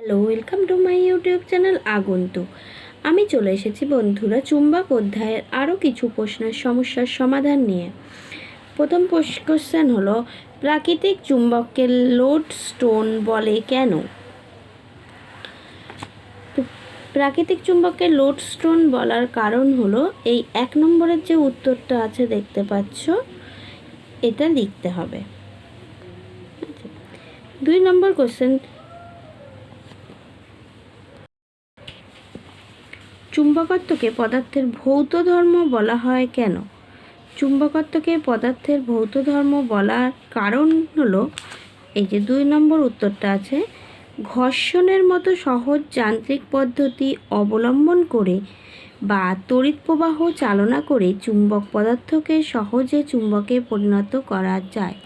Hello, welcome to my YouTube channel আগন্তুক। আমি চলে এসেছি বন্ধুরা চুম্বক অধ্যায়ের আরও কিছু প্রশ্নের সমস্যার সমাধান নিয়ে। প্রথম কোশ্চেন হলো, প্রাকৃতিক চুম্বককে লোডস্টোন বলে কেন? প্রাকৃতিক চুম্বককে লোডস্টোন বলার কারণ হলো, এই 1 নম্বরের যে উত্তরটা আছে দেখতে পাচ্ছ, এটা লিখতে হবে। 2 নম্বর কোশ্চেন, চুম্বকত্বকে পদার্থের ভৌত ধর্ম বলা হয় কেন? চুম্বকত্বকে পদার্থের ভৌত ধর্ম বলার কারণ হলো, এই যে 2 নম্বর উত্তরটা আছে, ঘর্ষণের মতো সহজ যান্ত্রিক পদ্ধতি অবলম্বন করে বা তড়িৎ প্রবাহ চালনা করে চুম্বক পদার্থকে সহজে চুম্বকে পরিণত করা যায়।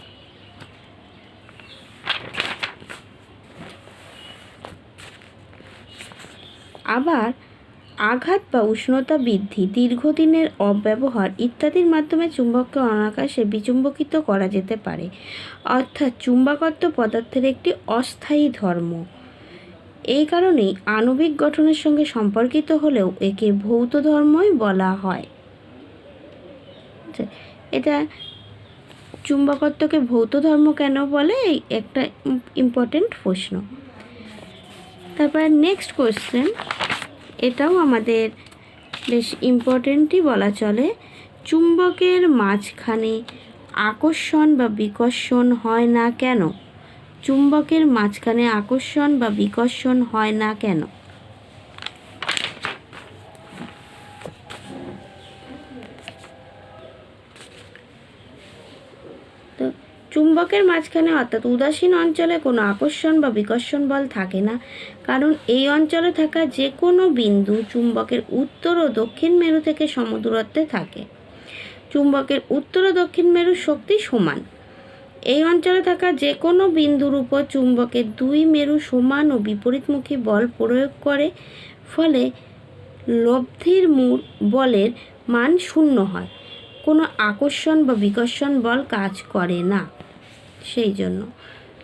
আবার আঘাত বা উষ্ণতা বৃদ্ধি, দীর্ঘদিনের অব্যবহার ইত্যাদির মাধ্যমে চুম্বককে অনাকাশে বিচুম্বকিত করা যেতে পারে। অর্থাৎ চুম্বকত্ব পদার্থের একটি অস্থায়ী ধর্ম। এই কারণেই আণবিক গঠনের সঙ্গে সম্পর্কিত হলেও একে ভৌত ধর্মই বলা হয়। এটা চুম্বকত্বকে ভৌত ধর্ম কেন বলে, এই একটা ইম্পর্টেন্ট প্রশ্ন। তারপর নেক্সট কোশ্চেন, এটাও আমাদের বেশ ইম্পর্টেন্টই বলা চলে। চুম্বকের মাঝখানে আকর্ষণ বা বিকর্ষণ হয় না কেন? চুম্বকের মাঝখানে আকর্ষণ বা বিকর্ষণ হয় না কেন? তো চুম্বকের মাঝখানে অর্থাৎ উদাসীন অঞ্চলে কোনো আকর্ষণ বা বিকর্ষণ বল থাকে না, কারণ এই অঞ্চলে থাকা যে কোনো বিন্দু চুম্বকের উত্তর ও দক্ষিণ মেরু থেকে সমদূরত্বে থাকে। চুম্বকের উত্তর ও দক্ষিণ মেরুর শক্তি সমান। এই অঞ্চলে থাকা যে কোনো বিন্দুর উপর চুম্বকের 2 মেরু সমান ও বিপরীতমুখী বল প্রয়োগ করে, ফলে লব্ধির বলের মান 0 হয়। কোনো আকর্ষণ বা বিকর্ষণ বল কাজ করে না। সেই জন্য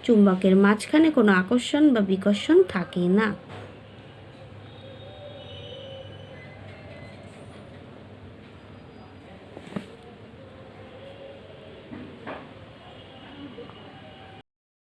চুম্বকের মাঝখানে কোনো আকর্ষণ বা বিকর্ষণ থাকে না।